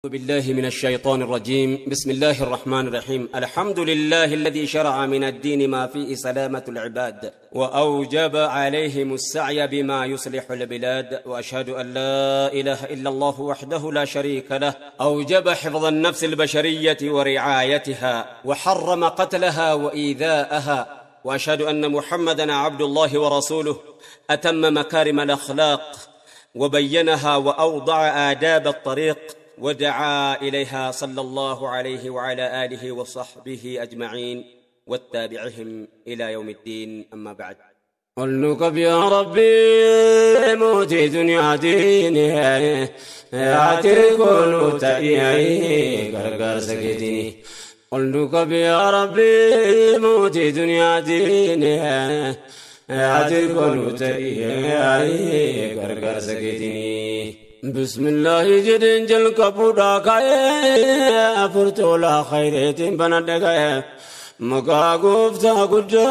بالله من الشيطان الرجيم. بسم الله الرحمن الرحيم. الحمد لله الذي شرع من الدين ما فيه سلامة العباد وأوجب عليهم السعي بما يصلح البلاد، وأشهد أن لا إله إلا الله وحده لا شريك له أوجب حفظ النفس البشرية ورعايتها وحرم قتلها وإيذاءها، وأشهد أن محمدًا عبد الله ورسوله أتم مكارم الأخلاق وبينها وأوضع آداب الطريق ودعا إليها صلى الله عليه وعلى آله وصحبه أجمعين والتابعهم إلى يوم الدين. أما بعد، قلنك يا ربي موتي دنيا ديني أعتركون تأيي غرغر سكتني. قلنك يا ربي موتي دنيا ديني أعتركون تأيي غرغر سكتني. بسم الله جدين جل كبودا كاي فرتولا خيرت بندقاي مكا غفتا غدا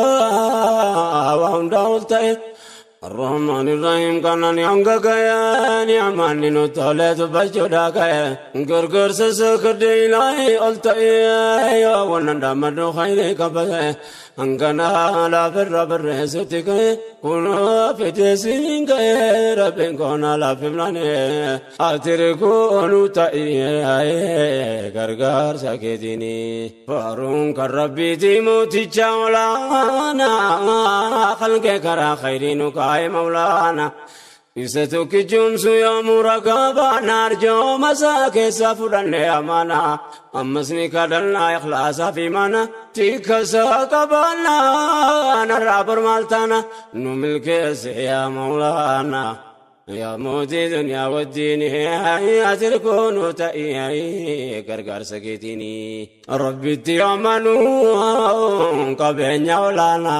وانداولتاي الرحمن الرحيم كان يانغايا نعمان نوتولت بجودا كاي غرغر سسكدي لاي اولتاي ونندمدو خير كبا انغنا لا بر ستك كنا فتسين كاي ربن كنا لا فملاني اتركو تاي غرغر سكديني فارون كربي تيموتي جاولانا خلق كرا خيرين كاي مولانا إستوك جمس يا مرقبا نرجو مساك سفرن أمانا أمسني كدلنا إخلاص في منا تيك ساقبنا نرابر مالتانا نملك يا مولانا يا موتي دنيا والدين يا تركون تأيي غرغر سكتيني ربي تيامنو قبين يولانا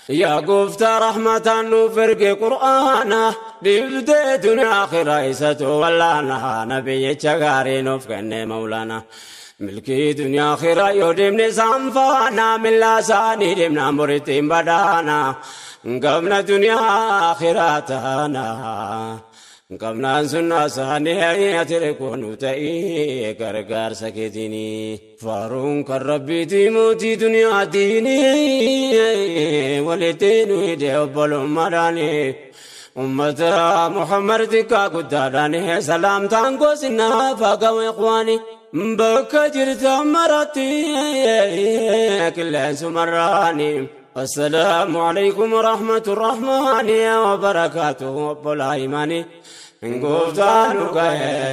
يا قفت رحمة نفرق قرآنا دبدي دنيا خرايسة ولانا نبي تشغاري نفقن مولانا ملكي دنيا خرا يودمني سانفانا من لاساني دمنا مرتين بدانا قبنا دنيا آخراتنا قبنا سنة سانية تركون تأيي غرغر سكتيني فارون كربي تيموتي دنيا ديني ولتينو ديوبل مداني أمة محمد تكا قداداني سلام تانكو سنة فاقوا إخواني بكا جرت مرتي كل سمراني. السلام عليكم ورحمة الرحمن وبركاته بلايماني انقفتانك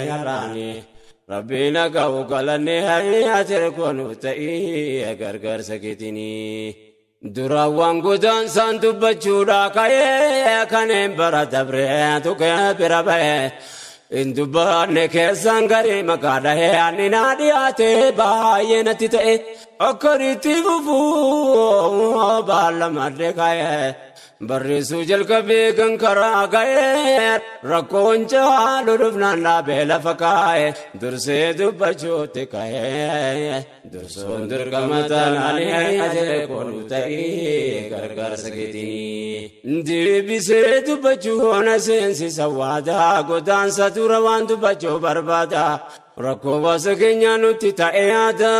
يا راني ربنا قوقلني هيا تركون تأيي غرغر سكتني دراوان قدان سانتو بچودا كاي كان برا دبرتو كبربه اندبان كيسان غري مكادا هي اني نادياته باينتي تئ اكريتي فوفو بالمدكاي برسو جل كبي كنكرا غير ركون چالو رفنا بلا فكاي درسه دبچوت كاي درسون درغمتان علي اجر كون تاي غرغر سكتي دي بيسه دبچون سنسي سوادا غدان ساتوروان دبچو بربادا ركو واسكنيا نوتي تايادا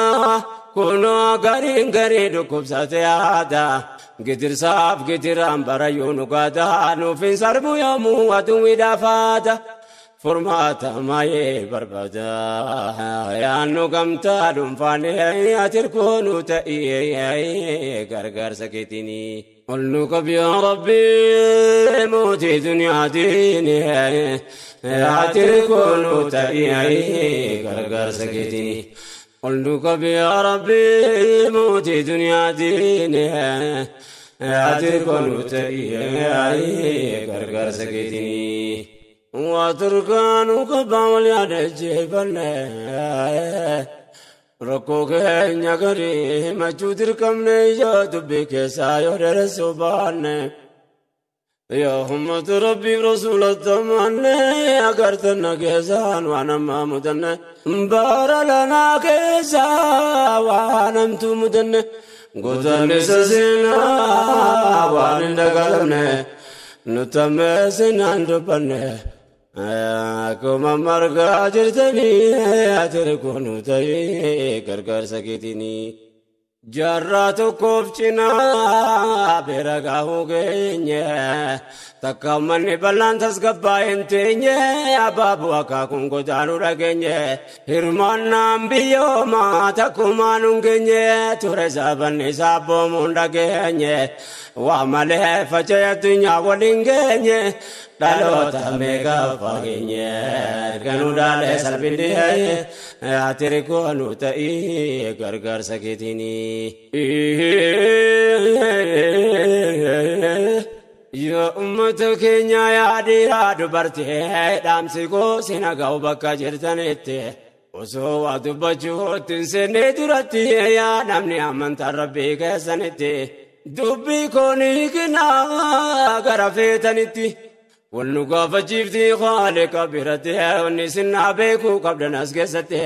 كونو غارين غاري دكوبساتيادا قدر صاف قدر أمبر يونقادا نوفين سربو يومو ودوي دافادا فرماتا ماي بربادا يا نقمتا دنفاني أتركونو تأيي غرغر سكتيني قلنك يا ربي موتي دنيا ديني أتركونو تأيي غرغر سكتيني قلنك يا ربي موتي دنيا ديني أتركون تأيي غرغر سكتني واتركانك باول يد جيبنا ركوك نيغري مجودركم نيجود بك سايو رسوبان يا همت ربي رسول الزمان أقرتنا كيسان وانا ما مدن بار لنا كيسا وانا متو مدن قدن سسنا وانا دقلنا نتمسنا ندبنا akkuma margaa jirtanii ati rikunu ta'ee gargaarsa keetiin jaarraa tokkoof cinaa bira gaahuu geenye takka manni bal'aan tasgabbaa'een teenye abaabuu akaakuun godaanuu dhageenye hirmaannaan biyyoomaa takkumaan hun geenye ture saabanni saabboomuun dhageenye waa malee faca'e addunyaa waliin geenye dhaloota meeqaa fageenye ganuu dhaalee salphindi ati rikunu ta'ee gargaarsa keetiin yaa ummata keenya yaa dhiiraa dubartii dhaamsi koo sina ga'u bakka jirtanitti osoo waa dubbachuutti hin seenne duratti yaa namni amantaa rabbii keessanitti dubbii koonii kinaa gara feetanitti wal nu gaafachiifti Khaliqa biratti wanni sinnaa beekuu qabdan as keessatti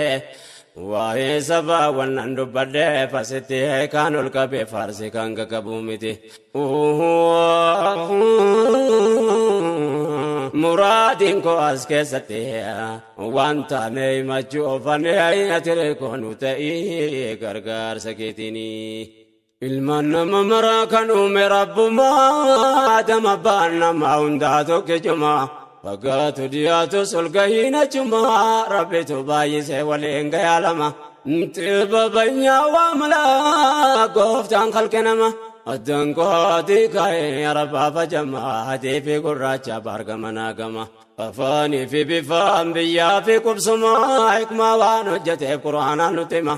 waa'ee sabaa wannan dubbadhee fasitti kaan ol qabee faarsi kan qaqqabu miti muraadiin koo as keessatti waan taane himachuu oofanii ati rikunu ta'ee gargaarsa keetiin ilmaan nama maraa kan uume rabbumaa adama abbaan namaa hundaa tokkichuma fagaatu dhiyaatu solgahiin achumaa rabbitu baay'isee waliin gayaalama xiba banyaa waa malaa gooftaan kalqe nama addaan qooti kaa'ee arabaafa jamaa adii fi gurraacha baargama naagama afaanii fi bifaan biyyaa fi qubsumaa hikmaa waan hojjeteef quraanaan nutti hima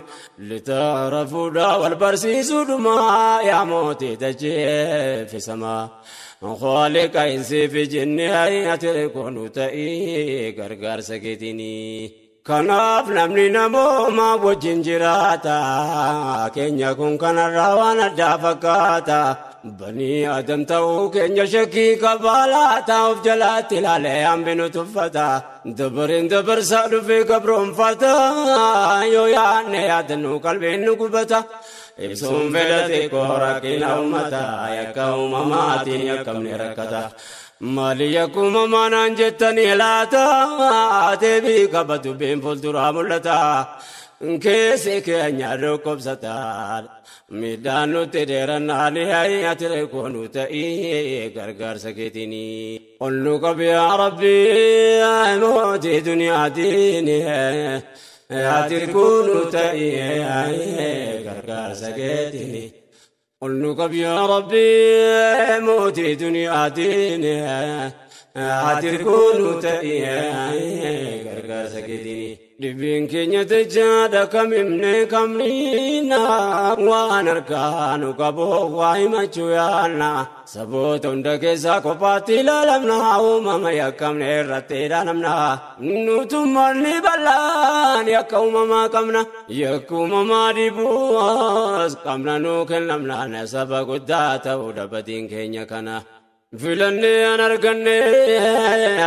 litaara fuudhaa wal barsiisuudhumaa yaa mootii dachee fi samaa Khaliqa insi fi jinni ati rikunu ta'ee gargaarsa keetiin kanaaf namni namooma wajjin jiraata keenya kun kanarraa waan addaa fakkaata banii adam ta'uu keenya shakkii qabaalaata of jalaatti ilaalee hambinu tuffata dabareen dabarsaa dhufee gabroonfata yoo yaadne yaadannu qalbiin nu gubata ibsuun fedhate koo rakkina ummataa yakka uumamaatiin yakkamne rakkata maali yakka uumamaan jettanii laata deebii qaba dubbiin fuulduraa mul'ata keessi keenya dhukkubsata miidhaan nutti dheerannaan ati rikunu ta'ee gargaarsa keetiin ol nu qabi yaa rabbii mootii duniyaatiin ati rikunu ta'ee gargaarsa keetiin ol nu qabi yaa rabbii mootii duniyaatiin ati rikunu ta'ee gargaarsa keetiin dhibbiin keenya techaadha kamimne kamniina waan harkaanu qabu waa himachuu yaanna saboota hunda keessaa kophaatti ilaalamna uumama yakkamne irratti dhaanamna nutummanni bal'aan yakka uumamaa qabna yakka uumamaa dhibuus qabna nuu kennamna saba guddaa ta'uu dabadiin keenya kana filannee an arganne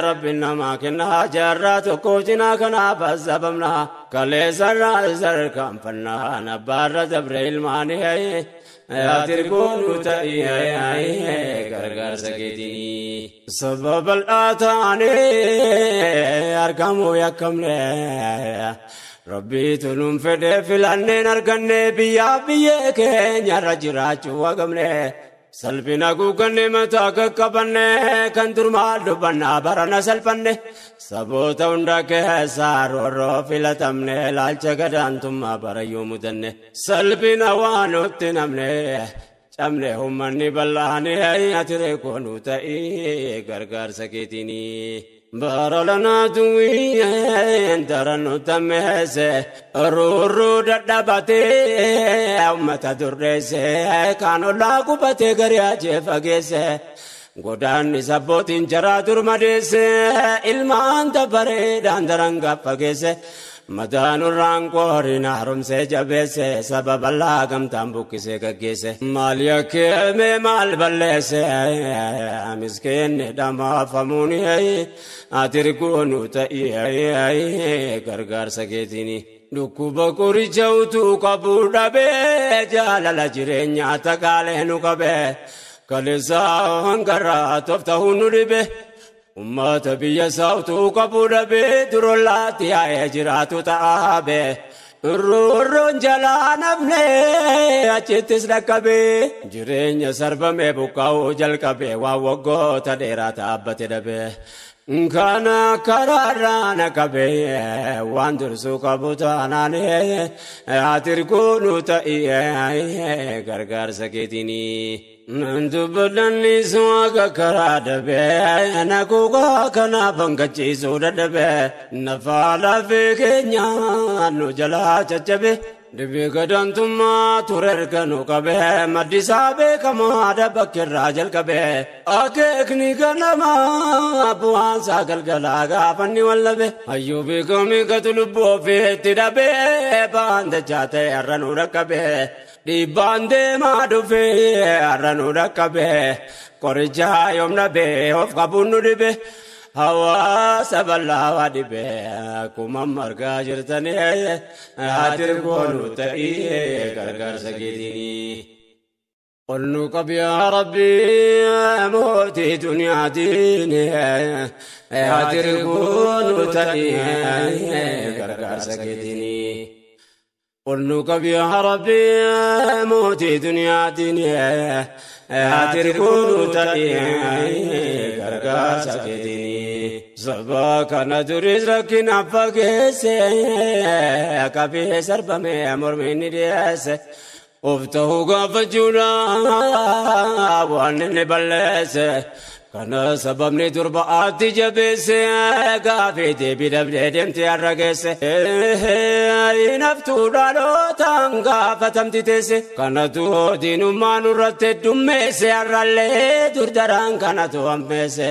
rabbiin namaa kennaa jaarraa tokko cinaa kanaaf azabamna kaleessarraa sarkaanfannaa nabbaarra dabre ilmaanii ati rikunu ta'ee gargaarsa keetiin sababa bal'aa taanee argamuu yakkamne rabbiitu nuun fedhee filanneen arganne biyyaa biyyee keenyarra jiraachuu wagamne salphina guugganne mataa qaqqabanne kan durmaa dubbannaa barana salphanne saboota hunda keessaa roorroo filatamne laalcha gadaantummaa barayyuu mudanne salphina waan nutti namne cabne ummanni bal'aanii ati rikunu ta'ee gargaarsa keetiin baralana duwween darannu tammeesse rurruu dadhabatee ummata durreesse kan ollaa qubatee gari ajee fageesse godaanni sabbootiin jaraa durmadeesse ilmaan dabareedhaan darangaa fageesse madaanurraan qooriin haaromsee jabeesse sababa laa gamtaan buqqisee gaggeesse maal yakkeeme maal balleesse miskeenni dhamaafamuuni ati rikunu ta'ee gargaarsa keetiin dhukkuba qoricha utuu qabuu dhabee jaalala jireenyaa takaalee nu qabee kaleessaa hangarraa toftahuu nu dhibe ummata biyya saawtuu qabu dhabee durollaatti yaa'ee jiraatu ta'aabe roorroon jalaa nafnee achittis dhaqqabee jireenya sarbamee buqqaa'uu jalqabee waan waggoota dheeraa dhaabbate dhabee kana karaarraa naqabee waan dursuu qabu taanaanee atirkuunu ta'ee gargaarsa keetinii Dubbadhannis waaqa karaa dhabee naquuqa kana bangachiisuu dadhabee nafaa lafee keenya nu jalaa caccabe dhibee gadantummaa ture erganu qabee maddisaa beekamaadha bakkeerraa jalqabee akeekni ganamaa bu'aansaa galgalaa gaafanni wallabe hayyuu beekamii gatu lubbuu ofiitti dhabee baandachaa ta'e har'a nu dhaqqabee dhiibbaan deemaa dhufee har'a nu dhaqqabee qorichaa yoomna bee of qabuun nu dhibe hawaasa bal'aa waa dhibee akkuma margaa jirtanii atirkoonu ta'ee gargaarsa keetinii ol nu qabi yaa rabbii mootii duniyaatiin atirkoonu ta'ee gargaarsa keetinii ol nu qabi yaa rabbii mootii duniyaatiin atirkoonu ta'ee gargaarsa keetinii sabaa kana duris rakkina fageesse qabee sarbamee morminni dhiyeesse of ta'uu gaafachuudha waan inni balleesse kana sababni durbaatti jabeesse gaafii deebii dhabdee deemte har'a geesse naftuu dhalootaan gaafatamti teesse kanatu diinummaa nurratti heddummeesse har'allee durdaraan kanatu hammeesse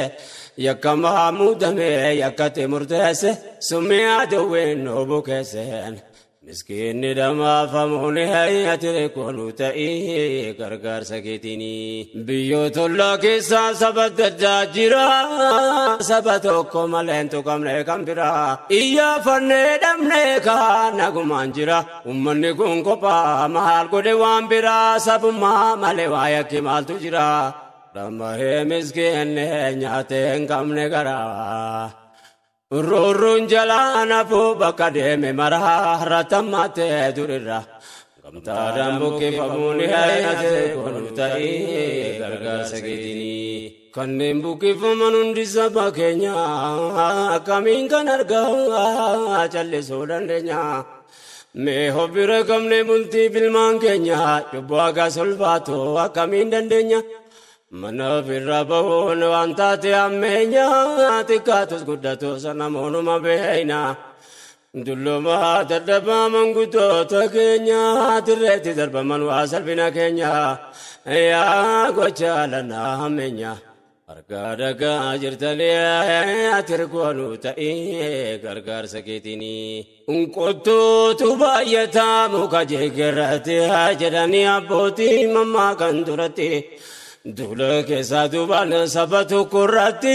yakkamaa muudamee yakkate murteesse summii aduwween nu bukeesseen miskiinni damaafamuun hayyatire koonu ta'ee gargaarsa keetinii biyyoota ollaa keessaa saba addaa jira saba tokko malee hin tuqamne kan biraa iyyaafannee dhabnee kaan nagumaan jira ummanni kun kophaa maal godhe waan biraa sabummaa malee waa yakki maaltu jira dhammahee miskiinni nyaatee hin qabne garaa roorroon jalaa nafuu bakka deeme maraa ratammaatee durirra gamtaadhaan buqqifamuun hayyatee koonu ta'ee gargaarsa keetinii kanneen buqqifaman hundi saba keenya akkamiin kan argaa callisuu dandeenya mee hobbira qabne bultii filmaan keenya cubbuu hagas ulfaatu akkamiin dandeenya mana firra bahuun waan taate ammeenya xiqqaatus guddatus namoonuma beeyna dullumaa dadhabaa manguddoota keenya dirreetti darbaman waa salphina keenya yaa gocha lanaa hammeenya harkaa dhagaa jirtanii atirkoonu ta'ee gargaarsa keetinii qottuutu baay'ataa muka jeegerratti jedhanii abbootii mammaa kan duratti duula keessaa duubaan saba tokkorratti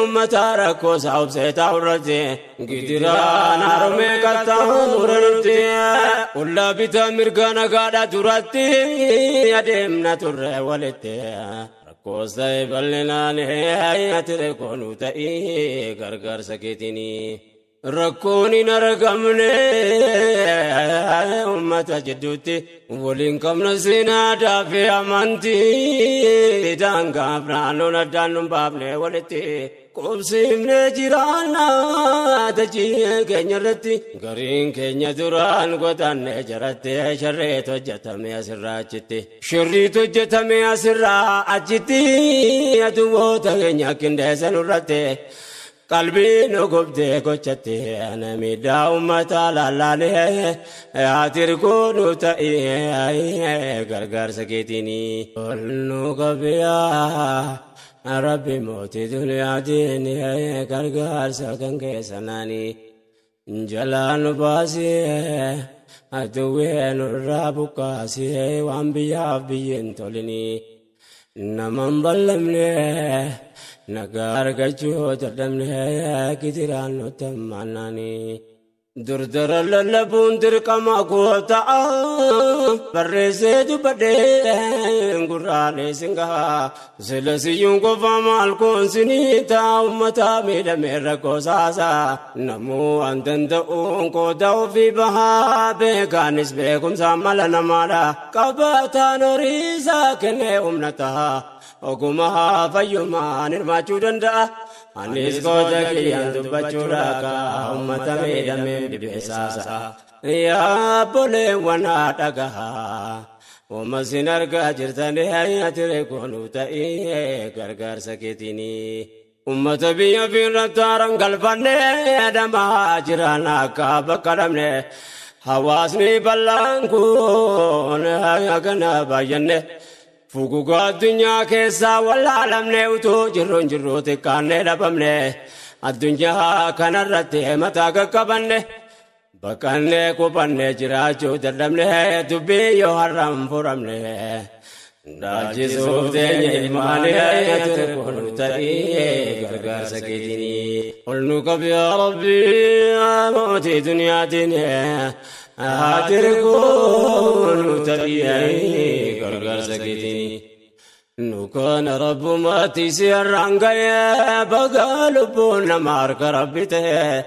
uummata rakkoo isaa obseetaa irratti gidiraan harmee qarxaa muranitti ollaa bitaa mirgaa nagaadhaa duratti adeemna turre walitti rakkoo ta'e bal'inaan atire koonu ta'ee gargaarsa keetinii rakkoon hin argamne ummata jidduutti waliin qabna seenaadaa fi amantii daangaaf naannoon addaan nun baafne walitti qubsiifne jiraannaa dachii keenya irratti gariin keenya duraan godaanne jiratte sharriit hojjetame asirraa achitti sharriit hojjetame asirraa achitti aduwwoota keenya qindeessan irratti qalbiin gubdee gochattee namiidhaa ummata lallaalee atirkoonu ta'ee gargaarsa keetinii ol nu qabiyaa rabbi mootii duniyaatiin gargaarsa kan keessanaanii jalaa nu baasee aduwwee nurraa buqqaasee waan biyyaaf biyyin tolinii naman ballamne nagaa argachuu dadhabne gidiraan nutti hammaannanii دردر للبون درقما كوتا برسيدو بدين قرالي سنغا سلسيون قفا مالكون سنيتا أمتا ميدا ميركو ساسا نمو أنتن دعون قدو في بها بيكانس بيكم سامل نمالا قباتا نوريسا كنه أمنتها وكمها فيما نرماچو دندا Anis kota kian tu bacuraka ummata medame dibesasa ya boleh wana dagaha umma sinarga jirtane hayatire konuta gargar saketini ummata biya firataran galbane adama jirana ka bakaramne hawasni ballanku agana bayanne Fuguga dunya kesa wala alamne utu jirron jirrote kanne dabamne adunya kanarrate mata gakabanne bakanne kopanne jiracho dadamne dubbe yo haram furamne dajisu denye imane ayate konutai gargar saketini ulnu kabi ya rabbi amati dunya dine Adirku tabiai gargar sakitini Nukan Rabbu mati sirangaya bagalupun namar karabite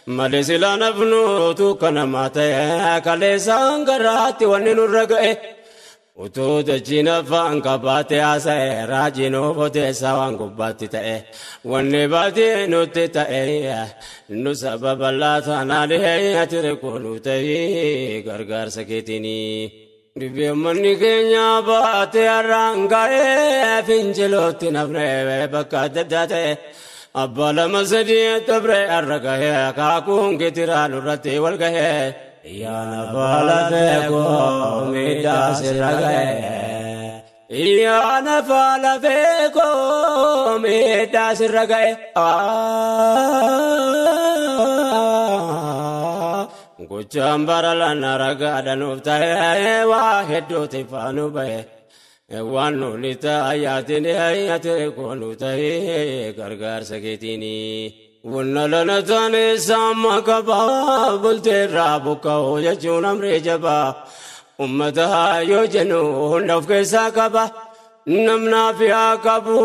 Malesila nafnu tu kana mata kale sangarati waninu ragae Utu dajina fanga bate asa rajino bote sawang kubati tae wanne bate nutte tae nu sababalla thanale atire konu tae gargar saketini Dibbe manni kenya bate arangae finjeloti nafne bakka dadate abbala masadi tabre arragae kakun getiralu rate walgae Ya nafala feko mida siragae Ya nafala feko mida siragae Kuchambara lana raga danuftae wahedo tifanu bae Wanu lita ayatini ayatini konutae gargar saketini Wunalana tane sama kaba bulte rabu kau ya chunam rejaba ummata yo jenu hundaf kesa kaba namna fiya kabu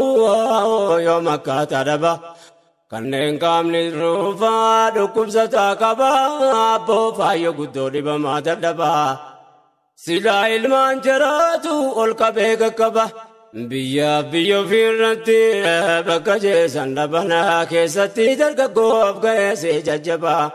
yo makata daba kaneng kamni rufa dukup sata kaba bo fayo gudo diba mata daba sila ilman jaratu ol kabega kaba Biya firati bakaje sandabana kesati dargagof gaese jajaba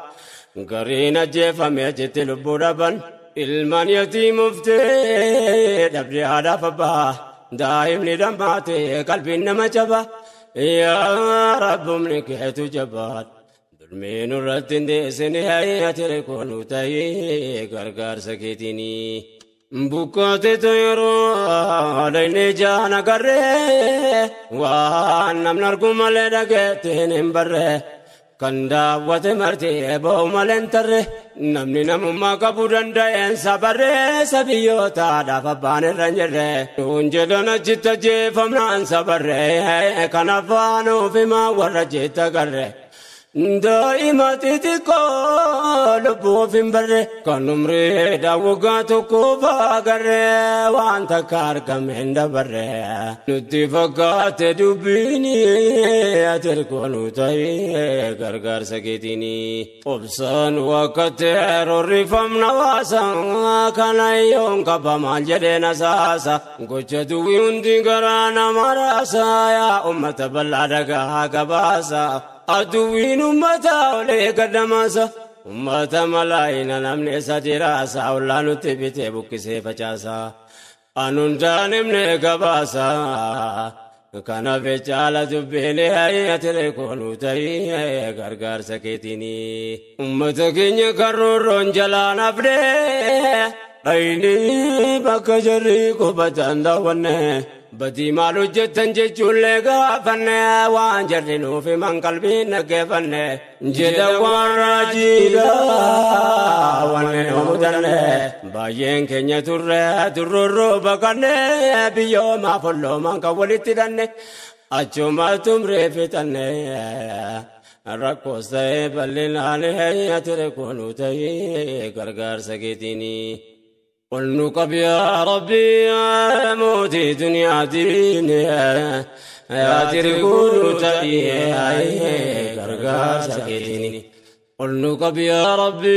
garina jefa mejete luburaban ilman yatim mufte dabri adafaba daim nidamate kalbin namachaba ya rabbum nikhetu jabat durmenu ratin desene hayatere konutai gargar saketini Bukote toyro alaine jana garre wa namnar gumale dagete nembarre kanda wate marte bo malentarre namni namma kabudanda en sabare sabiyota dafa bane ranjere unjedana chitta je famnan sabare kanafano fima warajeta garre Daimati tiko lubu fimbarre kanumre dawuga toko bagare wanta karka menda barre nuti fakate dubini ater konutai gargar saketini obsan wakate rorifam nawasa kanayon kapaman jade nasasa gocha duwi undi garana marasa ya ummata balladaga kabasa Aduin ummata ole kadamasa ummata malaina namne sajirasa ulanu tibite bukkise facasa anunda nemne gabasa kana becala dubbele ayatele konutai gargar saketini ummata kenya karron jalana fde aini bakajari ko batanda wanne Badi malu jetan jechulle gafanne wan jarrinu fi man qalbi nagfanne jeda warajida wanne udanne bayen kenya turro bakanne biyo ma follo man ka walitti danne achuma tumre fitanne rakkoosta'ee bal'inaalee ati rakkoonu ta'ee gargaarsa keetiini. Ol nu qabi yaa Rabbi yaa mootii duniyaatiin ati rakkoonu ta'ee gargaarsa keetiini. Ol nu qabi yaa Rabbi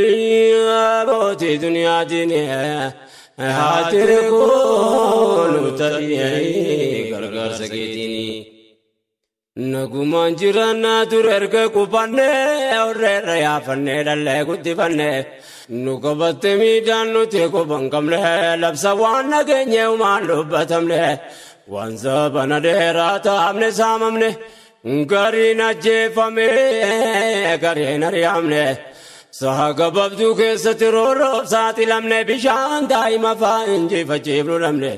yaa mootii duniyaatiin ati rakkoonu ta'ee gargaarsa keetiini. Nagumaan jiraannaa ture erga qubannee orreerra yaafannee dhallee guddifannee nu qabatte miidhaan nuti quban qabne labsa waan nageenye umaan dubbatamne waan sabana dheeraa taa'amne saamamne gariin ajjeefame gariin ari'amne saha gabaabduu keessatti roorroof saaxilamne bishaan daa'ima fa'aa injifachiifnu dhabne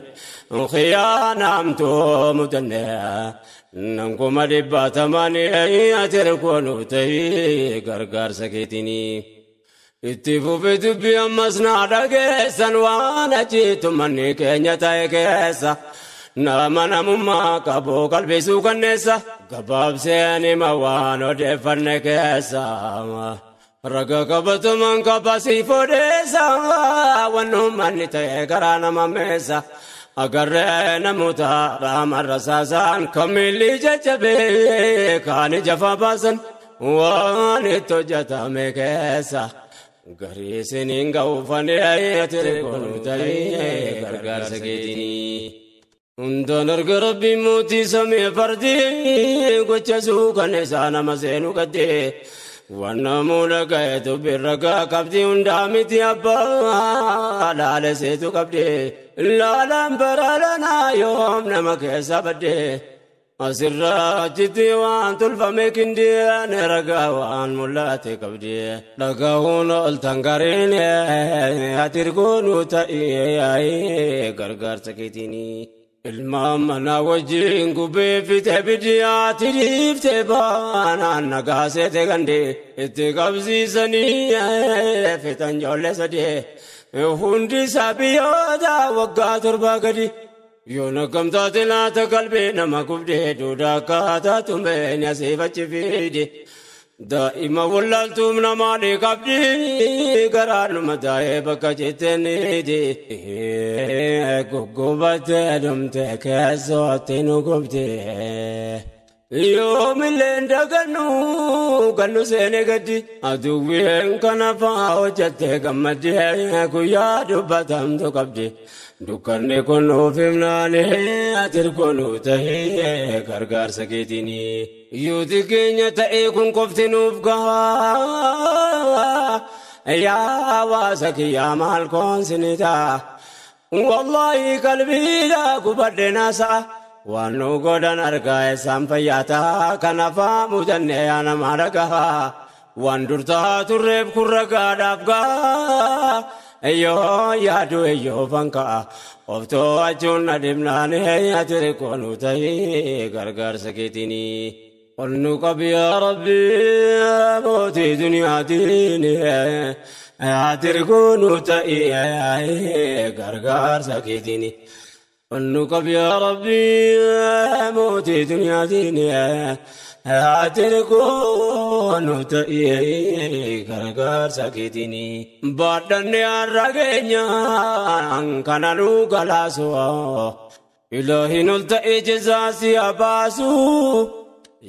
khiyaanaamtoo mudanne. Nankuma dhibbatamanii ati rakkoonu ta'ee gargaarsa keetiini. Itti fufii dubbii ammas naa dhageessan waan achiitu manni keenya ta'e keessa. Nama namummaa qabu qalbisuu kanneessa. Gabaabseen hima waan odeeffanne keessa. Raga qabatumaan qabasiif odeessa. Wannummanni ta'e garaa nama meessa. Agarree namoota raamarra saasaan kamilli jajjabee kaan jafa baasan waan itti hojjetame keessa garii isiniin ga'uufanii ati rakkoonu ta'ee gargaarsa keetiini. Hundaan arga Rabbiin mootii samii fardii gocha suukaneessaa nama seenu gaddee waan namuudha ga'e dubbiin ragaa qabdi hundaa miti abbaa laaleseetu qabdee. Laalaan baraadhanaa yoom nama keessa baddee asirraa achitti waan tolfame kindeen ragaa waan mul'ate qabdee dhagahuun ol tangariin ati rakkoonu ta'ee gargaarsa keetiini. Ilmaan manaa wajjin gubbee fite biddiyaatti dhiiftee baanaan nagaaseete gandee itti qabsiisanii fitan ijoollee sadee. Hundi isaa biyyoota waggaa 7 gadi yoo nakkamtaate laata qalbii nama gubdee duudaa akkaataa tumeen asiif achi fiide daa'ima wallaaltuun namaa ni qabdi garaanuma taa'ee bakka jetteen niiti guggubattee dhumte keessootti nu gubdee. Yoomilleen gannu seene gaddi aduwween kana fa'aa hojjattee gammaddee guyyaa dubbatamtu qabdi dukkanni kun nuuf himnaanii ati rakkoonu ta'ee gargaarsa keetiini. Yuuti keenya ta'ee kun qofti nuuf gahaa yaa hawaasa kiyyaa maal koonsini ta'a wallaahi qalbiidhaa gubadde naasa'a. Waan nu godhan argaa isaan fayyaataa kanaafaa mudannee yaa nama dhagahaa waan dur ta'aa turreef kun ragaadhaaf gahaa eeyyoo yaadu eeyyoo fanka'a of to'achuun adimnaanii ati rakkoonu ta'ee gargaarsa keetiini. Ol nu qabi yaa Rabbi mootii duniyaatiin ati rakkoonu ta'ee gargaarsa keetiini. Ol nu qabi yaa Rabbi mootii duniyaatiin ati rakkoonu ta'ee gargaarsa keetiini. Baadhanne har'a keenyaan kana nu galaasu ilaahiin ol ta'ee jesaasi abaasu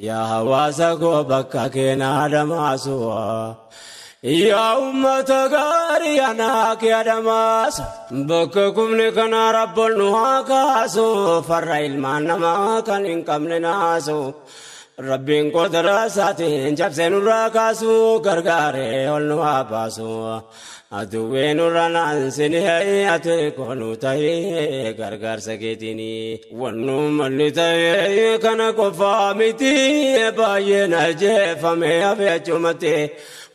yaa hawaasa koo bakka keenaa dhamaasu. Yaa ummata gaarii anaa kee adamaasa bakka kumne kana rabboon nu haa kaasu farra ilmaan namaa kan hin qabne naasu rabbiin qodara isaatiin cabsee nurraa kaasu gargaaree ol nu haa baasu aduwwee nurra naansinee ati rakkoonu ta'ee gargaarsa keetiini. Wannu malli ta'ee kana qofaa miti baay'een ajjeefame hafee achumatti.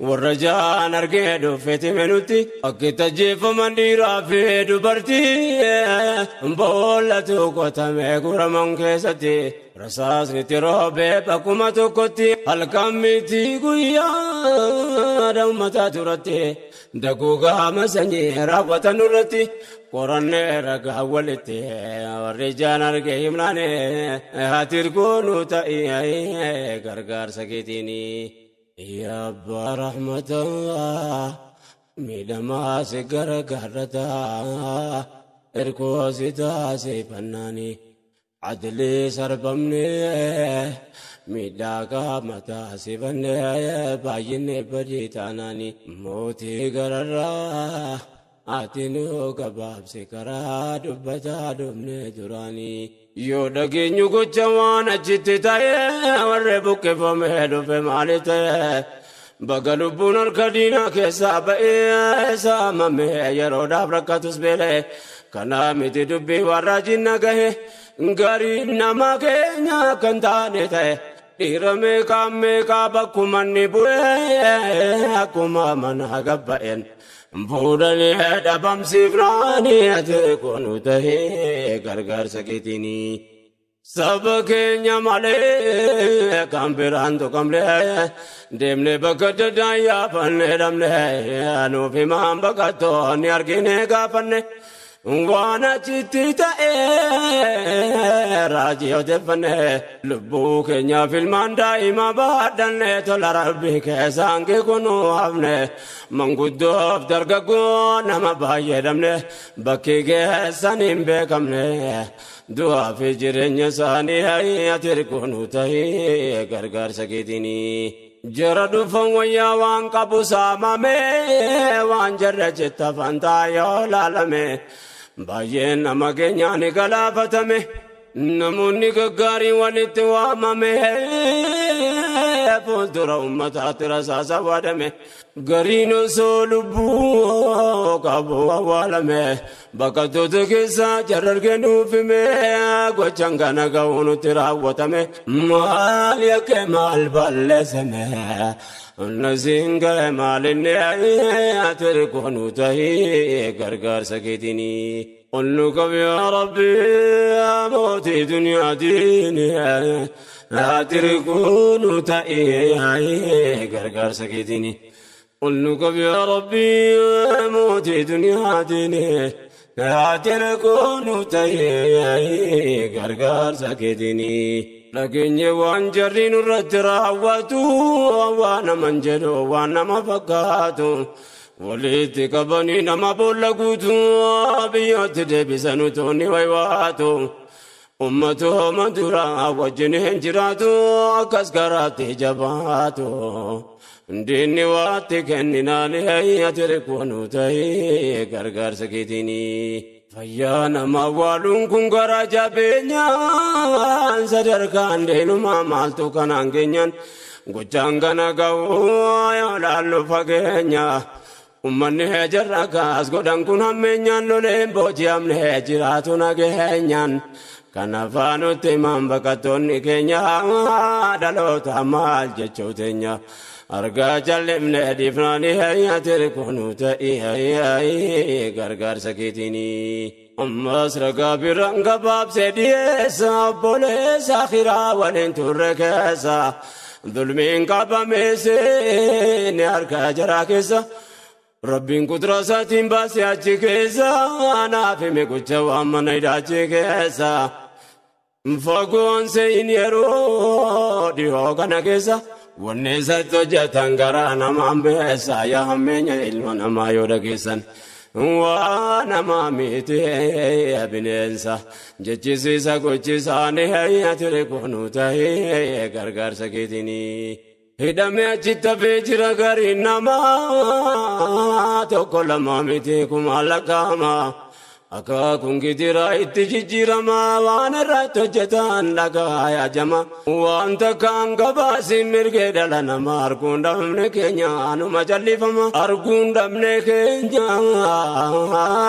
Warra jaan argee dhufeeti menutti akkitti ajjeefaman dhiiraa fi dubartii boollatu qotamee guraman keessatti rasaasnitti roobee bakkuma tokkotti halkan miti guyyaa ummata turatti daguugaa sanyii raawwatan irratti qorannee ragaa walitti warri jaan argee himnaane ati rakkoonu ta'ee gargaarsa keetiini. يا أبا رحمة الله ميدما سكر كرتا إركوزي تاسي فناني عدلي سربمني ميداكا متا سيفني بايني بديتاناني موتي غررا آتينو كباب سكرا دبتا دبني دراني يو دگينيو گچوان اچتي تاي وربو كفمه دفه مالته بغلبون الكدينا كيسا بئيسا ممه يرو دابركاتوس بيله كنا ميتي دبي وراجينا گه غاري نما كينيا كنتاني تاي ديرمي كامي كابكومني بوئي اكوما منا غبئن بودني دبم سفراني اتكونو تهي غرغر سكيتيني سبكينيا مالي كامبرانتو كاملي دمني بكت دايا فني دمني انو في مان بكتو نياركيني كافني وانا چتيتا راجي ودفني لبوك نيا في المان دايما بعدن تول ربي كسانكي كونو افني من قدوف درغغو نما بايدمني بكي گسانين بكمني دعا في جرنيا ساني هيا تركونو تهي غرغر سكيتيني جرد فويا وان قبو سامامي وان جرجت فانتا يولالمي باين نما كنياني غلافتمي نموني غغاري ولت وامامي فولدر امتا ترساسا وادمي غرينو سولبو قبو والمي بكتو تكسا جررگنو فيمي غچنگنا غونو تراوتمي مال يكمال بالسمي نزينگ مالني اتركونو تهي غرغر سكيتيني قلنك يا ربي موتي دنيا ديني اتركونو تهي غرغر سكيتيني قلنك يا ربي موتي دنيا ديني اتركونو تهي غرغر سكيتيني لكن يوان جرين الرتراواتو وانا منجلو وانا مفقاتو وليتي كبني نما بولغوتو بيوت دبسنو توني ويواتو أمتو مدورا وجنين جراتو كسكراتي جباتو ديني واتي كننا لهي تركونو تهي غرغر سكيتيني فيانا موالون كن غراجا بينيان صدركان دينو ما مالتو كنان كنيان غجانغانا غاو يولالو فاقينيا أماني هجركا أسغدان كن همينيان لولين بوجيام لهجراتو ناقينيان كنفانو تيمان بكتوني كنيا دلو تامال جچوتينيا أرجع جلمنا دفناني هيا تركونو تأي هيا غرغر سكيتيني أسرقا برنغ باب سديسا بوليس آخرا ولين تركسا ظلمين قابا ميسين أرجع جراكسا ربين قدرساتين باسي أجيكسا أنا في مكوچا وامن إداجيكسا مفاقون سين يرو ديو كنكسا ونسا تجتنغرا نمان بيسا يا همين علم نما يودكسن وانا ماميتي ابننسا جچسيسا كوچسا نهي تركونو تهي غرغر سكيتيني هدمي اچت فيجرا غري نما تو كل ماميتي كما لكاما اكا كونغي تيرا اتجيرما وانا رات جتان لگا يا جما وانت كان غباسي مرگدل نمار كوندم كينيا انو ما جلفما ارغوندم كينيا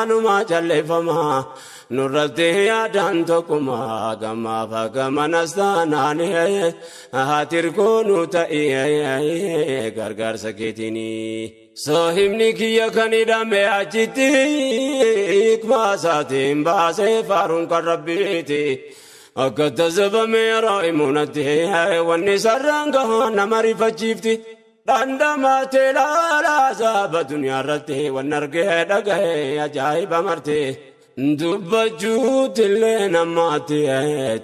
انو ما جلفما نورته يا دانتكما غما فغما نستاناني هاتير كونو تاي غرغر سكيتيني صاحبني كيا كنيدا مي اجتي اكباساتين باسي فارون كربيتي اكد زبمي رايمونتي ونسرنغ نمري فجيفتي دندما تلا لا زاب دنيا رتي ونرجع دغه عجائب مرتي dubbachuu tillee namaatti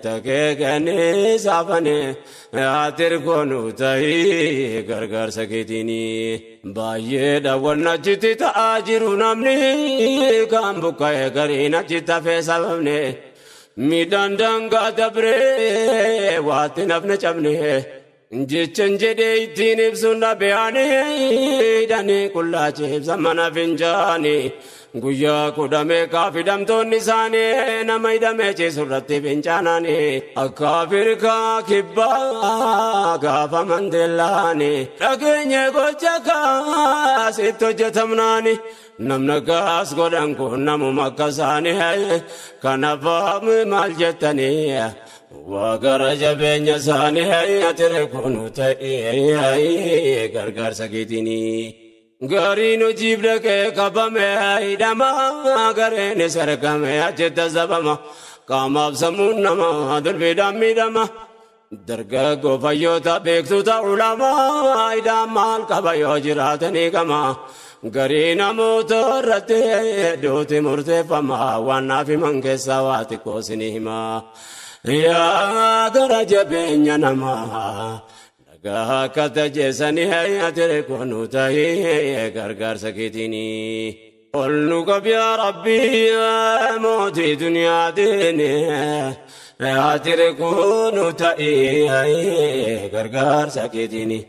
takee kennee saafane ati koonu ta'ii gargaarsa keetiini baay'ee dhaawwan achitti ta'aa jiru namni kan buqqa'ee gariin achitti hafee sababne midhaan daangaa dabree waatti nafne cabne jechan jedhee ittiin ibsuun dhabeeyanii hidhanii qullaachi ibsa mana fincaanii guyyaa kudhamee kaafidhamtoonni isaanii nama hidhamee ciisurratti fincaananii akka Afrikaa kibbaa gaafa Mandeelaanii dhageenye gocha kaasitti hojjetamnaanii namna gaas godhan kun namuma akka isaanii kanaaf maal jettanii Wagara jabeenya isaanii ati reekonu ta'ee gargaarsa keetiini. Gariin hojiif dhaqee qabame hidhama gareenis argame achitti zabama qaamaaf sammuun nama dulbiidhaan miidhama. Dargaggoo fayyoota beektuta ulamaa hidhaan maal qaba yoo jiraatanii gama. Garii namoota irratti duuti murteeffama waan naaf himan keessaa waa xiqqoo sinii hima. Yaa gara jabeenya namaa nagaa akka tajeessanii ati reekonu ta'ee gargaarsa keetiini. Ol nu qabi yaa Rabbii mootii duniyaatiin ati reekonu ta'ee gargaarsa keetiini.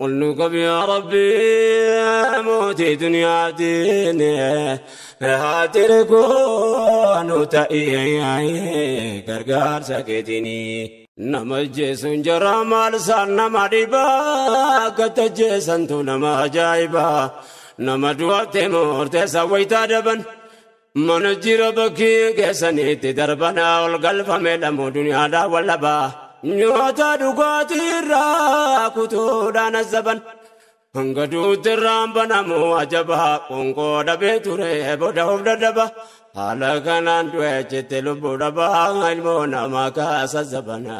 Ol nu qabi yaa Rabbii mootii duniyaatiin ati reekonu ta'ee gargaarsa keetiini. Nama jeesuun jara maal isaan nama dhibaa akka tajeessantu nama ajaa'ibaa nama du'attee murteessa wayitaa daban mana jira bakkee keessanitti darbanaa ol galfame dhammoo duniyaadhaa wallabaa nyaata dhugaatii irraa kutuudhaan azzaban hanga duutti irraan banamu ajabaa qoonqoo dhabee ture booda of dadhaba haala kanaan du'e jette lubbuu dhabaa ilmoo namaa kaasa zabana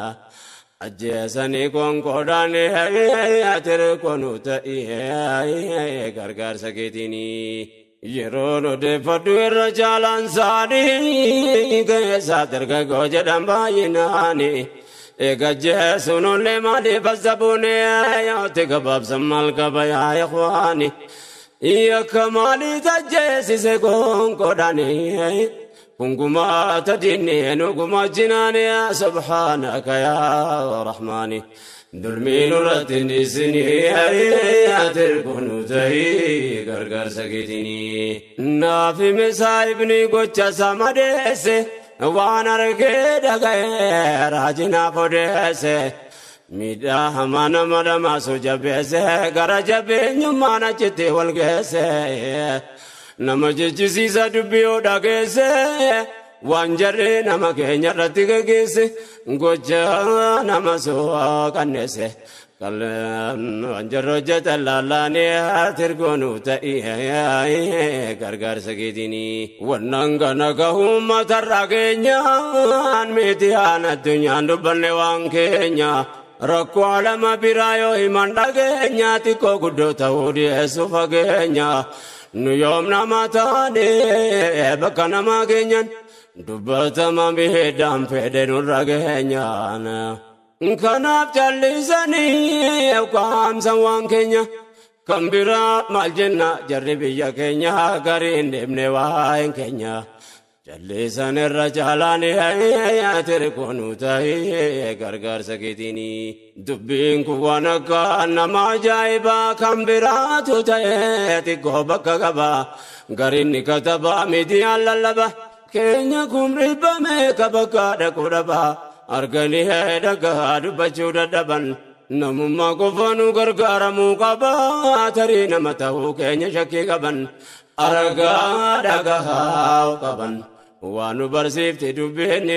ajjeesanii qoonqoodhaan ati reekonu ta'ee gargaarsa keetiini. Yeroon odeeffadhu irra caalaan isaanii keessaa dargaggoo jedhan baay'inaanii. Eega jeesuun ollee maaliif azzabuune yooti gabaabsan maal qaba yaa ikhwaani. Yakka maalii tajjeesise qoonqoodhaanii. Kungumaa tadiinni nugumaa jinaani subhaanaka yaa rahmaani. Dulmiin irratti dhiisinii ati reekonu ta'ee gargaarsa keetiini. Naafi misaa'ibni gocha isaa madeesse waan argee dhaga'ee raajinaaf odeesse. Miidhaa hamaa nama dhamaasu jabeesse gara jabeenyummaan achitti wal geesse. Nama jechisiisa dubbii yoo dhageesse waan jarri nama keenya irratti gaggeesse gocha nama su'aa qanneesse. Waan jarri hojjetan laallaanii ati reekonu ta'ee gargaarsa keetiini. Wannan kana gahuu matarraa keenyaan miti aan addunyaan dubbanne waan keenya. Rakkoo alama biraa yoo himan dhageenya xiqqoo guddoo ta'uu dhiyeessu fageenya. Nu yoom nama taane bakka namaa keenyan dubbatama miidhaan fedhe nurra geenyaan. Kanaaf callisanii qaamsan waan keenya kan biraa maal jenna jarri biyya keenya gariin deemne waa'een keenya. Callisan irra caalaanii ati reekonu ta'ee gargaarsa keetiini. Dubbiin kun waan akka nama ajaa'ibaa kan biraatu ta'ee xiqqoo bakka qaba. Gariin ni katabaa miidiyaan lallaba. Keenya kun dhibbame ka bakka dhaquu dhaba. Arganii dhagaa dubbachuu dadhaban. Namummaa qofaanuu gargaaramuu qaba. Tarii nama ta'uu keenya shakkii qaban. Argaa dhagaa qaban. Waan nu barsiifte dubbiin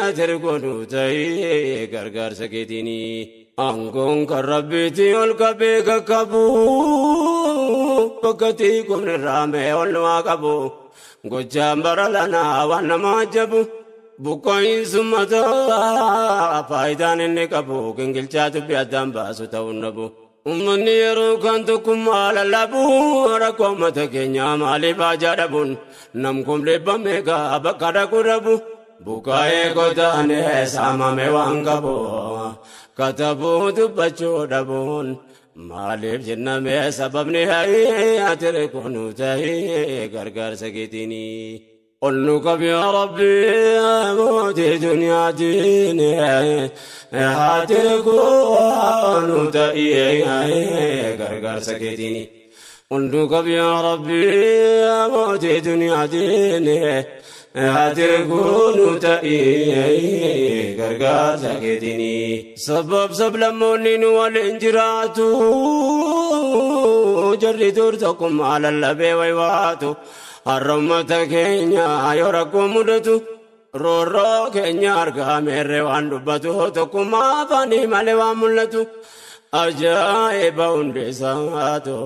ati reekonu ta'ee gargaarsa keetiini. Aangoon kan rabbiitii ol qabee kakkabu bakkatii kun irraa mee ol waa qabu. Gochaan bara lanaa waan nama ajabu. Buqqa'iinsummataa faayidaan inni qabu gingilchaa dubbii addaan baasu ta'uu dhabu. ummanni yeroo kan tokkummaa lallabuu rakkoo uummata keenyaa maaliif ajaa'abuun nam kumleebba meeqa bakka dhaquu dhabu bukaa'ee godaanee saamame waan qabu katabuu dubbachuu dhabuun maaliif jenname sababni ati reekoonuu ta'ee gargaarsa keetiini. Olnu qabi yaa Rabbi mootii duniyaatiin ati reekoonuu ta'ee gargaarsa keetiini. Olnu qabi yaa Rabbi mootii duniyaatiin ati reekoonuu ta'ee gargaarsa keetiini. Sabab sablammoonni nu waliin jiraatu jarri dur tokkummaa lallabee waywaatu. Harrommata keenya yoo rakkoo mudatu roorroo keenya argaa meerree waan dubbatu tokkummaa afaanii malee waan mul'atu ajaa'iba hundeessaatu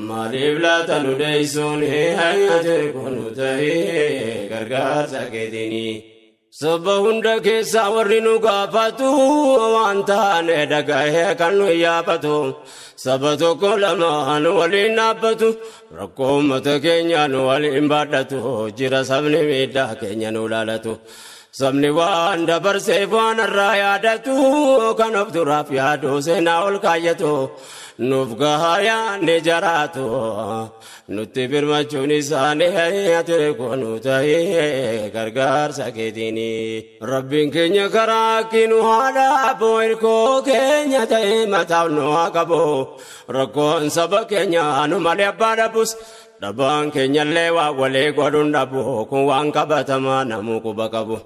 maaliif laata nu deeysuun ati reekoonuu ta'ee gargaarsa keetiini. Sabba hunda keessaa warri nu gaafatu waan taane dhaga'ee kan nu yaafatu saba tokko lamaan waliin dhaabbatu rakkoo uummata keenya nu waliin baadhatu jira sabni miidhaa keenya nu laalatu sabni waan dabarseef waan irraa yaadatu kan of duraaf yaadu seenaa ol kaayyatu nuuf gahaa yaadne jaraatu nutti birmachuun isaanii ati reekoonuu ta'ee gargaarsa keetiini. Rabbiin keenya karaa kinu haadha boo'irkoo keenya ta'ee mataaf nu haa qabu rakkoon saba keenya nu malee abbaa dhabus dhabaan keenyallee waa walii godhuun dhabu kun waan qabatamaa namuu quba qabu.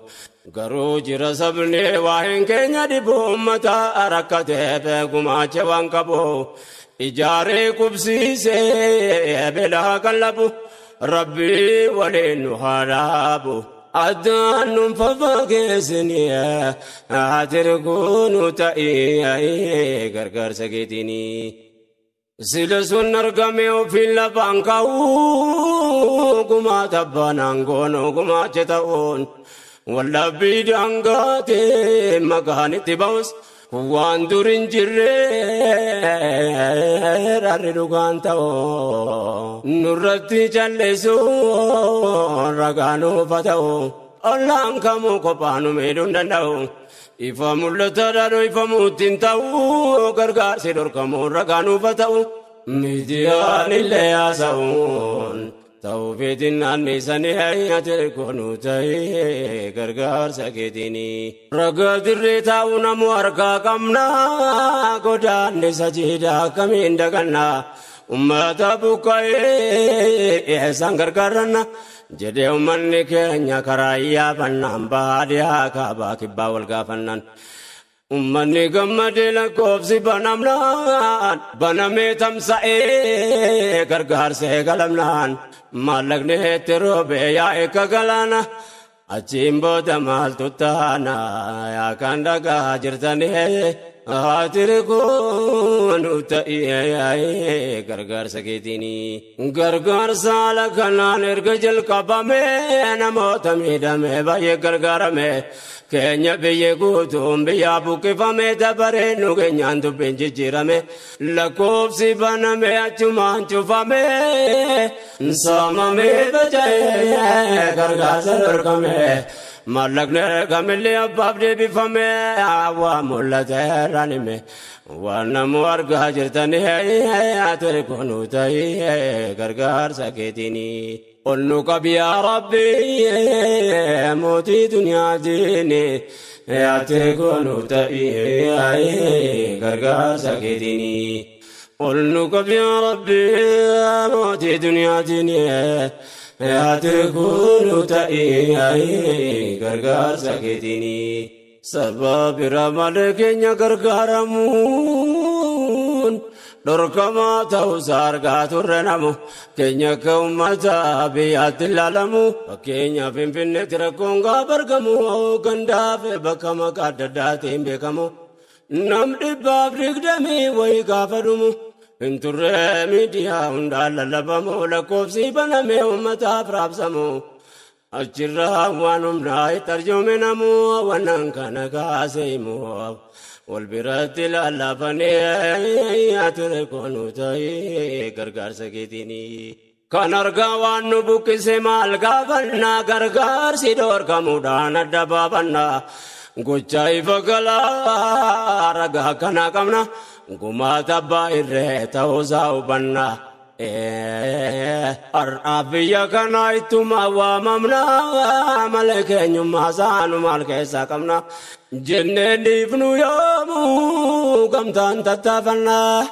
Garuu jira sabni waa'een keenya dhibu uummata rakkateef gumaacha waan qabu. Ijaaree kubsiisee beelaa qallabu Rabbi waliin nu haa dhaabu addaan nuun faffageessini ati reekoonuu ta'ee gargaarsa keetiini. Sila sun argame ofiin lafaan ka'uu gumaata banaan goonuu gumaacha ta'uun wallabbii daangaatee maqaan itti ba'us. Waan durin jirre rarri dhugaan ta'oo nurratti calleessu ragaanuufa ta'oo ollaan kamuu kophaanu miidhuun danda'u ifa mul'ata dhaadhoo ifa muuttiin ta'uu gargaarsi dhorkamuu ragaanuufa ta'u miidiyaan illee haasa'uun ta'uu feetiin naanneessanii ati reekoonuu ta'ee gargaarsa keetiini. Ragaa dirree taa'uu namu harkaa qabna godaanne sajiidha akkamiin daganna ummata buqqa'ee eessaan gargaaranna jedhee ummanni keenya karaa iyyaafannaan baadiyyaa kaabaa kibbaa wal gaafannaan. Ummanni gammadee lakkoofsi banamnaan banamee tamsa'ee gargaarsa eegalamnaan maallaqni itti roobee yaa'e kagalaana achiin booda maaltu taana yaa kan dhagaa jirtanii ati reekoonuu ta'ee gargaarsa keetiini. Gargaarsa haala kanaan erga jalqabamee namoota miidhamee baay'ee gargaarame keenya biyya guutuun biyya buqqifame dabaree nu keenyaan dubbiin jijjiirame lakkoofsi baname achumaan cufame saamame baja'ee gargaarsa dhorkame maallaqni ergamillee abbaaf deebifame waa mul'ate ranime waan namu argaa jirtanii ati reekoonuu ta'ee gargaarsa keetiini. Olnu qabi yaa Rabbi mootii duniyaatiin ati reekoonuu ta'ee gargaarsa keetiini. Olnu qabi yaa Rabbi mootii duniyaatiin ati reekoonuu ta'ee gargaarsa keetiini. Sababa ramalee keenya gargaaramuun dhorkamaa ta'us argaa turre namu keenya akka uummata biyyaatti ilaalamu fakkeenyaaf Finfinneetti rakkoon gaafa argamu gandaaf bakka maqaa adda addaatiin beekamu nam 120 wayii gaafa dhumu hin turre miidiyaa hundaan lallabamu lakkoofsi banamee uummataaf raabsamu achirraa waan humnaa itti arjoome namu waan kana kaasee himu والبرات الألفني أتركون تاي غرغر سكتيني كان أرجعوان نبوك سمال قابلنا غرغر سيدور كمودان الدبابنا غوچاي فغلا رغا كنا كمنا غما تباير توزاو بنا أرابيا كنا إتما واممنا ملك نيوم زانو مالك ساكمنا جنن ابنو يومو كمتان تتفنا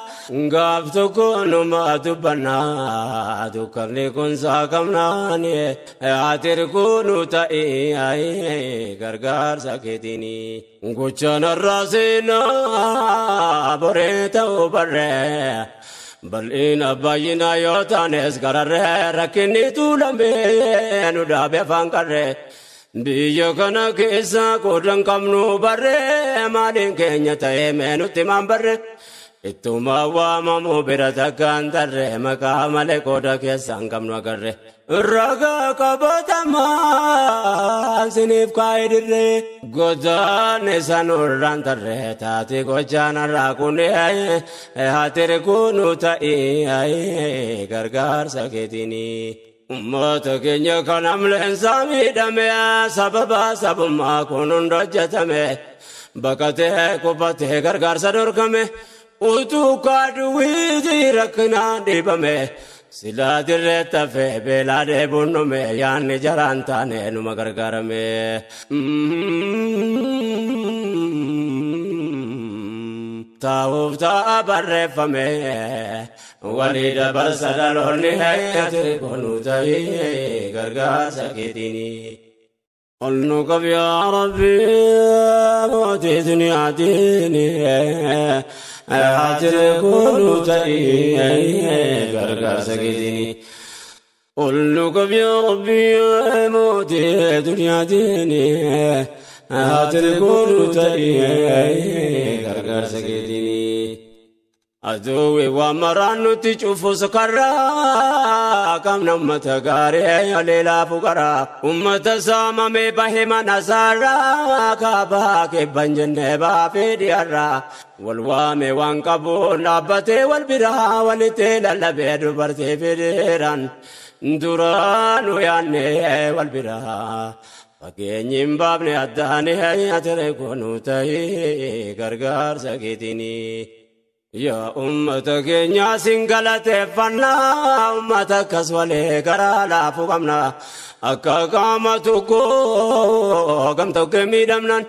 غافتو كونو ما تبنا تكرني كن ساكمنا ني آتر كونو تاي غرغر ساكتيني غوچان الراسينا بريتو بره بل إن أباينا يوتانس غرره ركني تولمه نودابه فانكره بيو كنا كيسا كودن كمنو بره مالين كينيا تاي منو تمام بره إتوما وامامو برتا كانتره مكامل كودا كيسا كمنو كره رغا كبتما سنيف كايدره غدان سانوران تره تاتي غجانا راكوني هاتر كونو تاي غرغر سكتيني أمتك إنك نملن سامي دمي سببا سبما كونن رجتمي بكته كوبته غرغر سدوركمي وتو كادوي ركنا ديبمي سلا درت في بلاد بنومي يعني جرانتاني نما غرغرمي تاوف تابر فمي وليد بسدلوني هيا كونو تاي غرغر سكتيني قلنك يا ربي موتي دنيا ديني هاتر كونو تاي غرغر سكتيني قلنك يا ربي موتي دنيا ديني هاتر كونو تاي غرغر سكتيني أدوي ومرانو تشوفو سكرا كم نمت غاري ليلا فقرا أمت سامي بهما نصارا كابا كبنجن بافي ديارا والوامي وانكبو نابتي والبرا والتيل اللبيد برتي فديران دورانو ياني والبرا فكينيم بابني أداني أتركونو تاي غرغر سكتيني يا أمتك يا سنغلة فنا أمتك سوالي كرالا فقمنا أكا قامتكو قمتك ميدمنا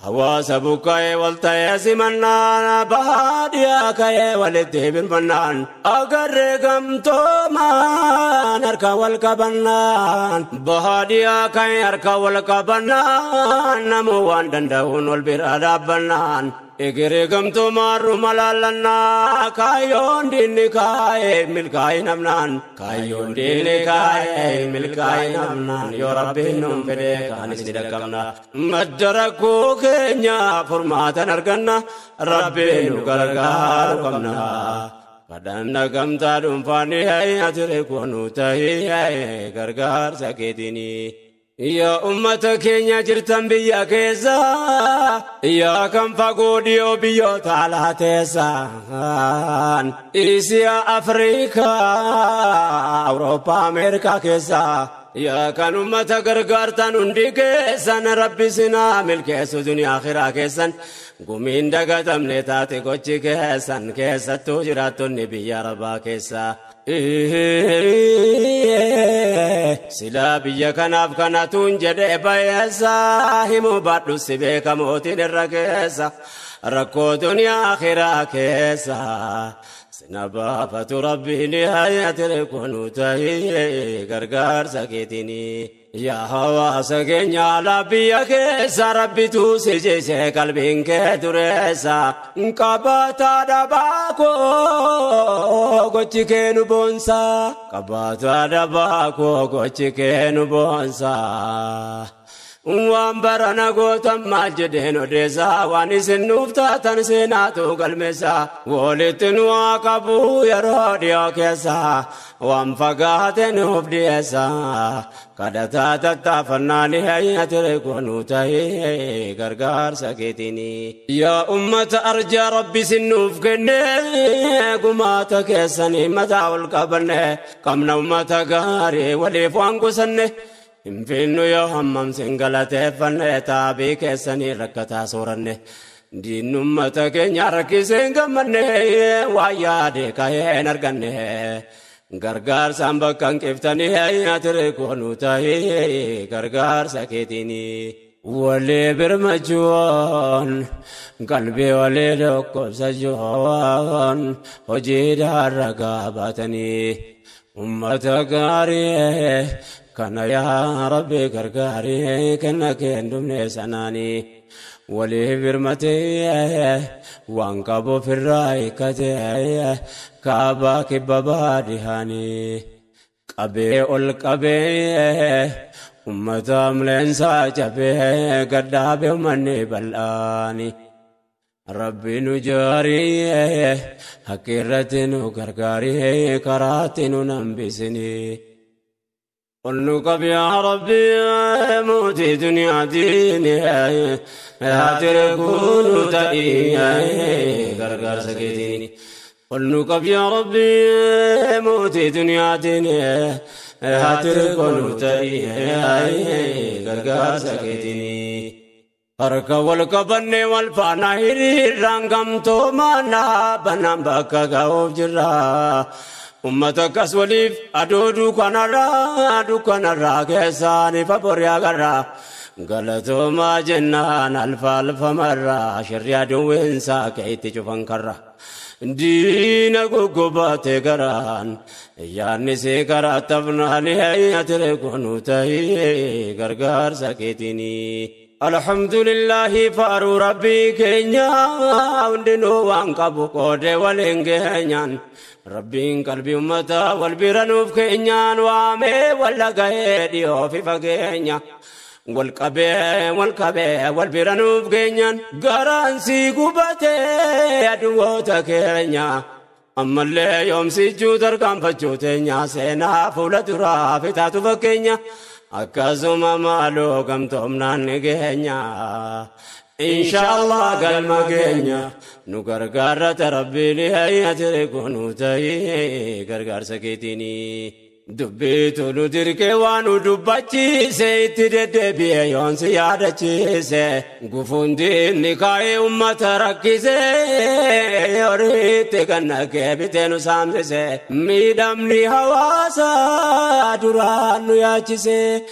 حواس بكاي والتياسي منان بهاديا كاي والدي بالمنان أقر قمتو ما نركا والكبنان بهاديا كاي أركا والكبنان نموان دندهون والبرادا بنان إكريكم تمارو ملالنا كايون ديني كاي ملكاي نمنان كايون ديني كاي ملكاي نمنان يا ربي نم فديك أنسيدكمنا مدركو كنيا فرماتا نركنا ربي نكركاركمنا kadana gamta dumfani hay atirikonu tahi hay gargar saketini يا أمة كينيا جرتم بيا كيسا يا كم فقوديو بيو تعالى تيسان إيسيا أفريقيا أوروبا أمريكا كيسا يا كان أمة غرغرتان اندي كيسان ربي سنا ملكيسو دنيا آخرا كيسان قومين دقاتم نتاتي كوچي كيسان كيسا توجراتو نبي يا ربا كيسا سلا بيا كناف كناتون جدي بايسا همو بادو سبيك موتين الرقيسا ركو دنيا آخرا كيسا سنبا فتو ربي نهاية الكونو تاهي غرغر سكيتيني يا هوا سكينيا لبيا كيسا ربي تو سجيسي قلبين كتريسا كباتا دباكو gochi kenu bonsa kabata dabako gochi kenu bonsa وانبرنا قوتم ماجدين وديسا وانس النوفتا تنسيناتو قلمسا ولتن واقبو يروديو كيسا وانفقات نوف ديسا قدتا تتافناني هيا تركونو تهي غرغار سكيتيني يا أمة أرجى ربي سنوف كني قماتا كيساني متاو القبرني كم نومتا غاري وليفوانكو سني انفينو يا همم سنغلاتي فني تابي كيساني ركتا سورني دين أمتا كنيا ركي سنغمني ويادي كاين أرغني غرغار سامبا كنكفتني هيا تركونو تهي غرغار سكيتيني ولي برمجون قلبي ولي لكم سجون وجيدا رقابتني أمتا غاري كان يا ربي غرغاري كان كندم سناني ولي برمتي وانقبو في الرايكتي كابا كبابا دهاني قبي القبي أمتا ملنسا جبي قدابي ومني بلاني ربي نجاري حكيرتنو غرغاري كراتنو ننبسني قلنك يا ربي موتي دنيا ديني هاتركون تأيي غرغر سكيتيني قلنك يا ربي موتي دنيا ديني هاتركون تأيي غرغر سكيتيني أرك والكبني والفانا هيري رانغم تومانا بنام بكا غاوف جرا أمتك أسوليف أدودو كنرا كيساني فبوريا غرا غلطو ما جنان الف مرة شريا دوين ساكيتي جفن كرا دينا غوغوباتي غران يعني سيكرا تبناني هيا تركونو تهي غرغر ساكيتيني الحمد لله فارو ربي كينيا وندنو وانقبو قودي ولنجينيان ربين قلبي أمتا والبيرانوف كينيان وامي واللقايديو في فقينيا والكبي والبيرانوف كينيان غرانسي قبتي أدووتا كينيا أما اللي يوم سيجو درقام فجوتينيا سينا فولة رافي تاتو فكينيا أكازوما مالو كم تومنان نجينيا إن شاء الله قلما كينيا نغرغرة ربي لهي تركونو تهي غرغر سكيتيني دبيتو ندرك وانو دباتي سيتي بيون سيادتي سي غفوندي نكاي أمة ركيسي يوريت كنك بيتنو سامسي ميدمني حواسا درانو ياچسي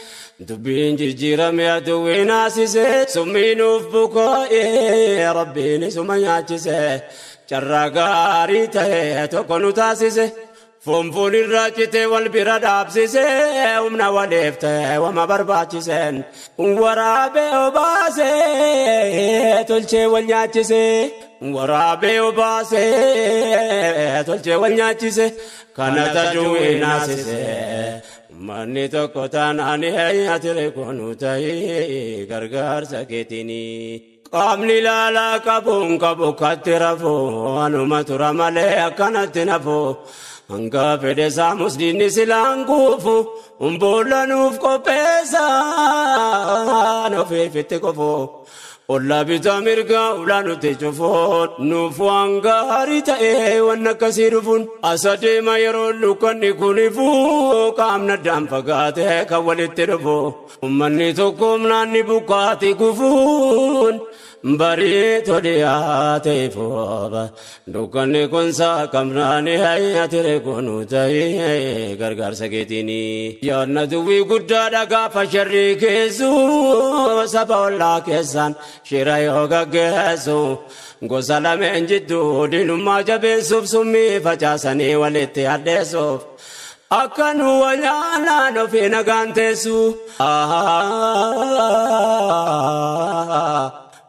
دبين جيرا ميادو ويناسسي سمينو فبكو ربي سمياتسي جرغاري تهي تكونو تاسسي فنفون الراجتي والبرا دابسسي ومنا وليفته وما برباچسين ورابي وباسي تلچي والنياچسي ورابي وباسي تلچي والنياچسي كانت جوي ناسسي ماني تكوتان اني هيا تركونو تهي غرغر سكيتيني قامني لا كبون كبو كترفو انما ترمله كانت نفو انغا فدسا مسدين سلانغوفو امبولانوف كوبيسا نو في فتكوفو ولا بتامركا ولا نتجفون نفوانغا ريتا ونكسيرفون أسدي ما يرون كن كونفو كامنا دام فقاته كولترفو أمني تكم ناني بكاتي كفون بريتو دياتي فوبا دوكن كونسا كمناني هيا تركونو تهي غرغر سكيتيني يا ندوي غدا دغا فشري كيسو سبولا كيسان شراي هوغا كيسو غسلام انجدو دينما جبن سبسمي فجاسني ولتي ادسو أكنو ويانا نفي نغانتسو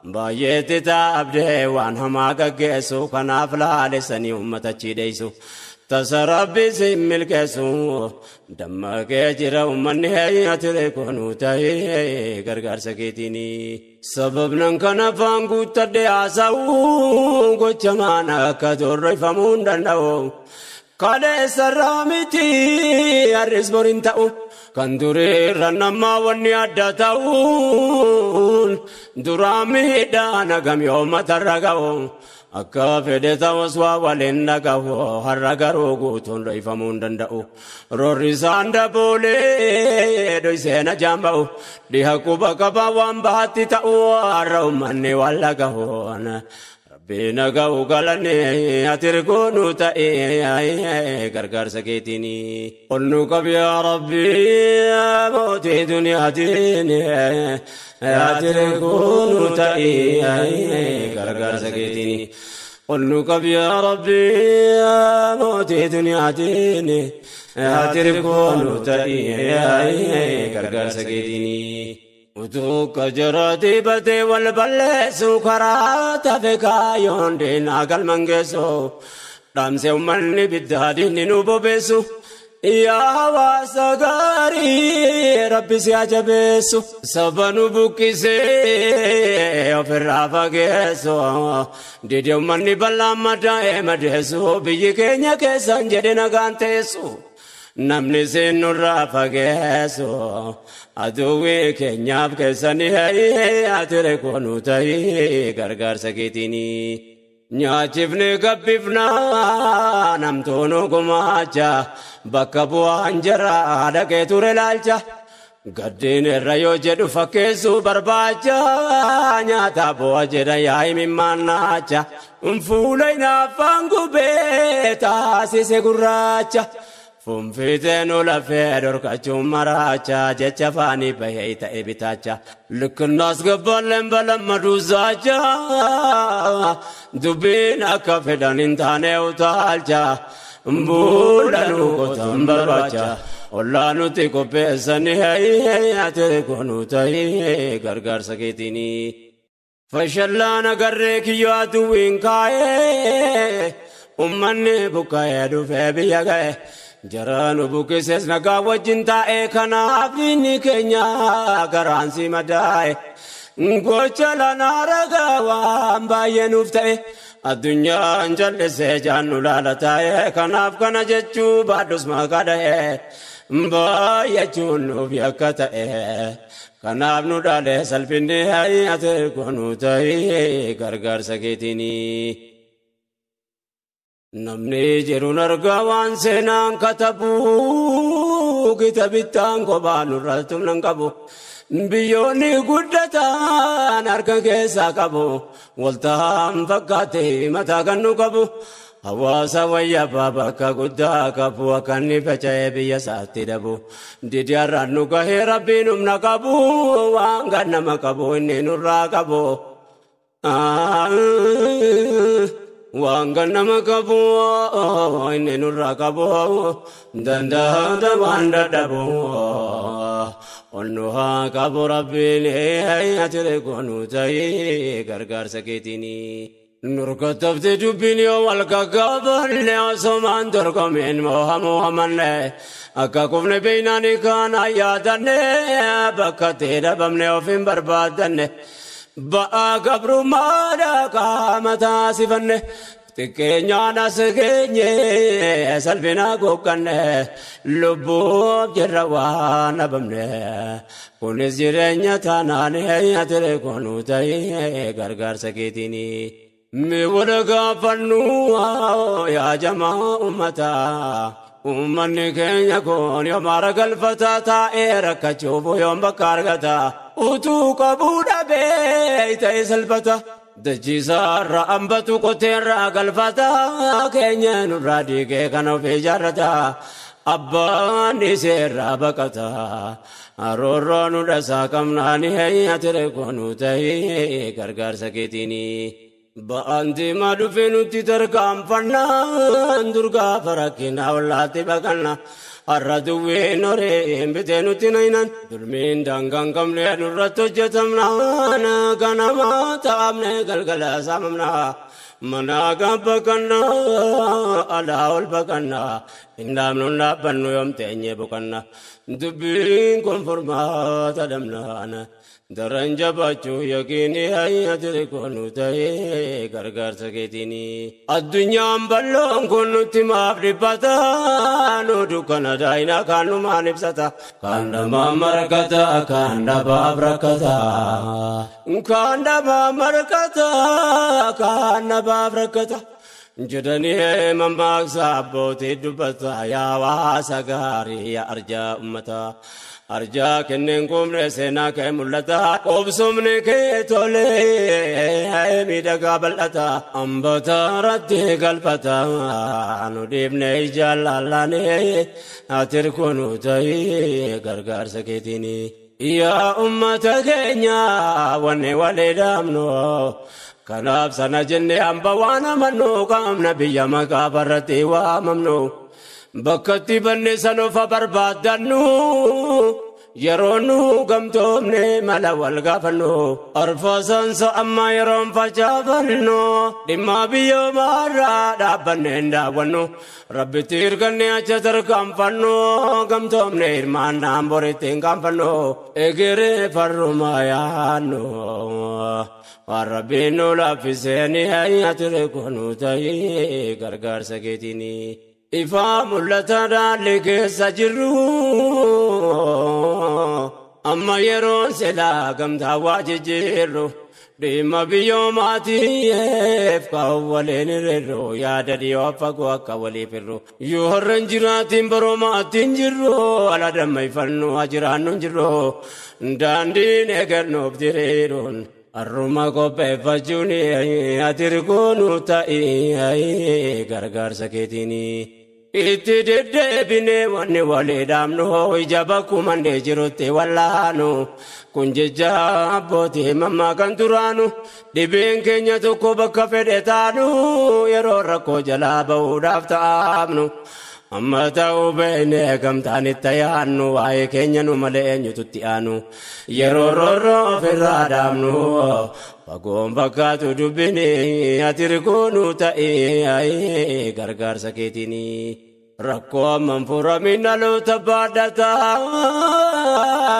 بايتي تابدي وان هما غغسو كنافلا لسني أمتا چيديسو tasarabbi simmil keesu damma kee jira ummanni hayyatire koonuu ta'ee gargaarsa keetiini sababnan kana afaan guuttadhe haasa'uu gocha maana akka torreeffamuu hin danda'u kaleessarraa miti har'is boriin ta'u kan dureerra namaa wanni adda ta'uun duraa miidhaan hagam yoo matarra ga'u akka fedhe ta'us waa waliin dhagahu har'a garuu guutuun dho'ifamuu hin danda'u roorri isaan daboolee dho'iseena jaamba'u dhiha quba qabaa waan bahatti ta'u har'a ummanni waan dhagahu rabbiin dhagahu galani atirgoonu ta'ee gargaarsa keetiini ol nu qabi yaa rabbi mootii duniyaatiin atirgoonu ta'ee gargaarsa keetiini ol nu qabi yaa rabbi mootii duniyaatiin atirgoonu ta'ee gargaarsa keetiini utuu kajaraati batee wal balleessu karaa tafe kaayoon deenaa galman geessu dhaamse ummanni biddaadhiin nu bobeessu yaa hawaasa gaarii rabbi si ajabeessu saba nu buqqisee ofirraa fageessu didee ummanni bal'aan madaa'ee madeessu biyyi keenya keessan jedhe nagaan teessu namni siin nurraa fageessu aduwwii keenyaaf keessanii atire koonuu ta'ee gargaarsa keetiini nyaachifne gabbifnaa namtoonu gumaacha bakka bu'aan jaraa dhaqee ture laalcha gaddeen irra yoo jedhu fakkeessuu barbaacha nyaata bu'a jedha yaa imimmaan naacha fuula hinaaffaan gubee taasise gurraacha funfiteen ulafee dorkachuun maraacha jecha faanii bahee ta'e bitaacha likkinnaas gabballeen balammaduu zaacha dubbiin akka fedhan hin taane utaalcha mbuudhanuu qotan barbaacha ollaa nuti qopheessanii atire koonuu ta'ee gargaarsa keetiini fashallaa nagarree kiyyoo aduwwiin kaa'ee ummanni buqqa'ee dhufee biyya ga'e jaraanu bukkisees nagaa wajjin taa'ee kanaaf diinni keenya garaan si madaa'e gocha lanaa ragaa waan baay'ee nuuf ta'e addunyaan jallisee jaannu laala taa'e kanaaf kana jechuu baadhus maqaa dha'e baay'achuun nuuf yakka ta'e kanaaf nu dhaalee salphinni atire koonuu ta'ee gargaarsa keetiini namni jiruun argaa waan seenaan katabu kitabittaan kophaa nurraa tumnan qabu biyyoonni guddatan harka keessaa qabu waltaan fakkaate mataa kan nu qabu hawaasa wayyabaa bakka guddaa qabu akka inni faca'ee biyya isaatti dhabu didiyaarraan nu gahee rabbiin humna qabu waan gannama qabu inni nurraa qabu waan gannama qabu inni nurraa qabu danda'a waan dadhabu ol nu haa qabu rabbiin atire koonuu ta'ee gargaarsa keetiini nurkatabte dubbiin yoo wal gaggaabanne osomaan dorgomeen moohamuu hamanne akka kufne beeynaanii kana yaadanne bakka ta'e dhabamne of hin barbaadanne ba'aa gabrummaadha qaama taasifanne xiqqeenyaan as geenye salphina goqqanne lubbuuf jirra waan dhabamne kunis jireenya taanaan atire koonuu ta'ee gargaarsa keetiini mi wal gaafannu yaa jamaa ummataa ummanni keenya kun yoo maara galfataa taa'ee rakkachuuf yoon bakka argata utuu qabuu dhabee ta'e salphata dachiisaarra ambatu qoteerraa galfata keenya nurraa diigee kan of ijaarrata abbaan dhiiseerraa baqata aroorroo nu dhasaa qabnaani atire koonuu ta'ee gargaarsa keetiini ba'aan diimaa dhufee nutti tarkaanfannaan durgaa farakkinaa ollaatti baqanna har'a duwween horeen bitee nutti naynan dulmiin daangaan qabne nurratti hojjetamnaan ganama taa'amne galgala saamamna مناقا بكنا على البكنا إنام نلابن يوم تاني بكنا دبين كن فرما تدمنا درنجا بچو يقيني هيا تركونو تاي غرغر سكيتيني الدنيا مبلون كنو تماب ربطا نودو كنا داينا كانو ما نبسطا كان دبا مركتا كان دبا بركتا كان دبا مركتا كان دبا بركتا جدني مماك سابوتي دبتا يا واسا غاري يا أرجا أمتا أرجا كننكم رسنا كملتا قبسمني كيتولي ميدا قبلتا أمبتا ردي قلبتا نديبني جلالاني أتركونو تاي غرغر سكيتيني يا أمتا كينيا واني والدامنو كناب سنة جنة أمبا وانا منو كام نبي مكا برتي واممنو بكتي بني سنو فبربادنو يرونو قمتومني ملا والغافنو أرفاسان سأما يرون فجافنو دما بيو مارا دابنين داونو ربي تيرغني أجتر كامفنو قمتومني إرمان نامبوريتين كامفنو إغيري فرمايانو وربينو لافسيني هيا تركونو تاي غرغر سكيتيني إفا ملتا دالك سجرو أما يرون سلا قمتا واججيرو ديما بيوماتي يفقا ولين ريرو يا دادي وفقوا كولي فرو يوهرن جراتين بروماتين جرو على دم يفنو أجرانو جرو داندين اگر نوبدريرون الرما قبه فجوني أتركونو تائي غرغر سكيتيني إتدد بني واني والدامنو إجابكو من دجروتي واللانو كنججا بوتي مما كنترانو دبين كنيا توكو بكا فدتانو يرو ركو جلابو دافتامنو أما تاو بيني كم تاني تيانو واي كنيانو ملينيو تتيانو يرو رو في الرادامنو فقوم بكاتو دبيني أتركونو تائي غرغر سكيتيني ركو منفورا من لو تبادتا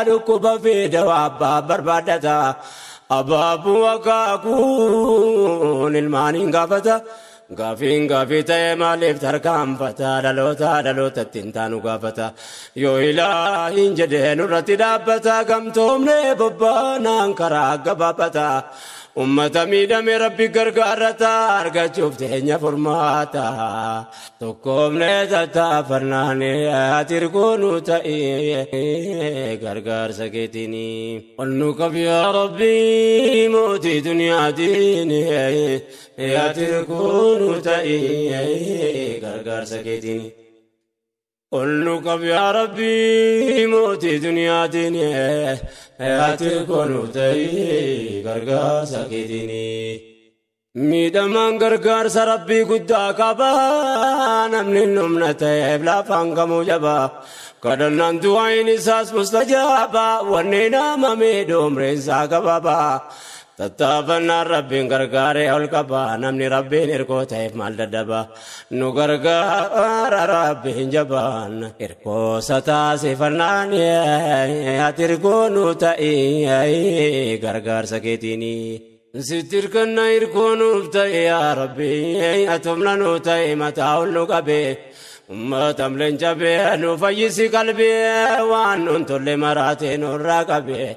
ركوب في دوابا بربادتا أبابو وكاكون المانين غافتا غافين غافتا مالف تركام فتا دلوتا تنتانو غافتا يو إلهين جدين رتدابتا كم تومني ببانا انكرا غبابتا أمة ميدم ربي غرغرتا أرغا شوفتين فرماتا تقوم لتا فرناني أتركونو تائي غرغر سكيتيني قلنك يا ربي موتي دنيا ديني أتركونو تائي غرغر سكيتيني قلنك يا ربي موتي دنيا ديني أتركونو تائي غرغر سكيتيني ميدمان غرغر سربي قدا كبا نمني نمنتي بلا فانكمو جبا كدنان دوائن ساس مستجابا ونينا مميدوم رنسا كبابا تتافنا ربي غرغاري الكبا نمني ربي نركو تايف مال ددبا نو غرغار ربي جبان اركو ستاسي فرناني اتركو نوتاي غرغار سكيتيني ستر كنا يركونو بتاي يا ربي اتمنا نوتاي متاول نقبي أمتم لنجبي نفيسي قلبي وان انتو مراتي نراقبي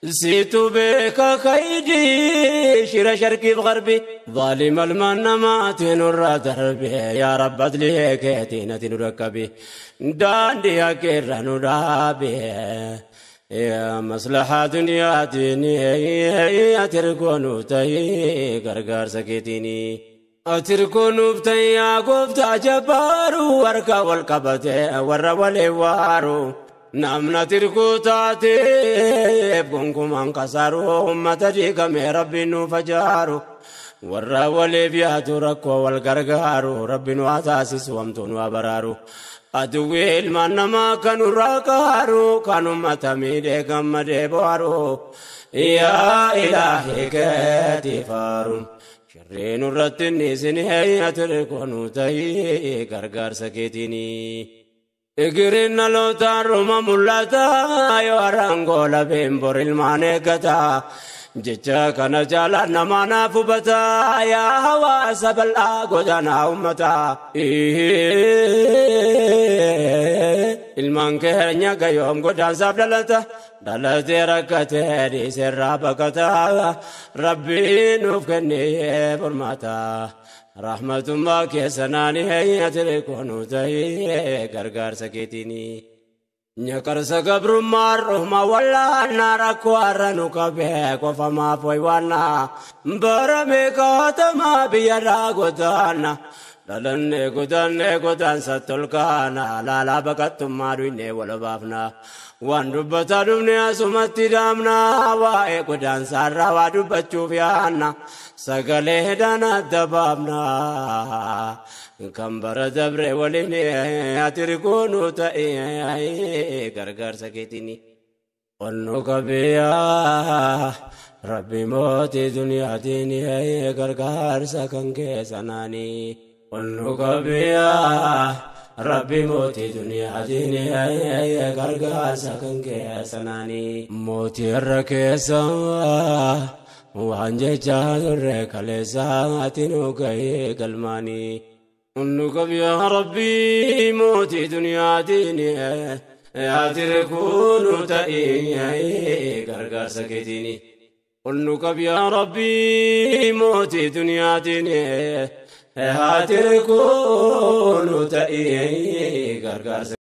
سيتو بك خيدي شير شرقي بغربي ظالم المنمات نرى دربي يا رب ادلي كيتينة نركبي داندي اكير نرابي يا مصلحة دنيا ديني اتركونو تاي غرغر سكيتيني اتركونو بتاي يا قفتا جبارو وركا والقبتي ورا والوارو نامنا تركو تاتي بكم انكسروا أمتي كم ربي نفجاروا ورا وليبياتو ركو والغرغارو ربي نواساس وامتون وبرارو أدوي المنما كانوا راكارو كانوا متميدي كم ديبارو يا إلهي كتفارو شر رين الرتني سنهي أتركونو تهي غرغر سكيتيني إغرين لو تارما ملاتا يوارانغولا بيمبور المانيكتا جيجا كان جالا نمانا فبتا يا هوا سبلا غجانا أمتا ilmaan keenya gayoom godaansaaf dhalatee rakkatee dhiiserraa baqataa rabbiin nuuf kennee furmaata rahmatummaa keessa naanii ati koonuu ta'ee gargaarsa keetiini nyakarsa gabrummaa rohma wallaanaa rakkoo har'a nu qabee qofamaaf waywaannaa baramee kaatamaa biyyarraa godaanna dalanne godaansa tolkaana laalaa baqattummaa dhuyne walabaafna waan dubbataa dhufne asumatti daamna waa'ee godaansaarraa waa dubbachuuf yaanna sagalee daana dabaafna kan bara dabre waliin ati rikoonuu ta'ee gargaarsa keetiini onnu qabeeyaa rabbi mootii duniyaatiin gargaarsa kan keessanaanii onnu qabeeyaa rabbi mootii duniyaatiin gargaarsa kan keessanaanii mootii irra keessa waan jechaa turre kaleessaa ati nu gahee galmaanii onnu qabeeyaa rabbi mootii duniyaatiin ati rikoonuu ta'ee gargaarsa keetiini onnu qabeeyaa rabbi mootii duniyaatiin ati rikoonuu ta'ee gargaarsa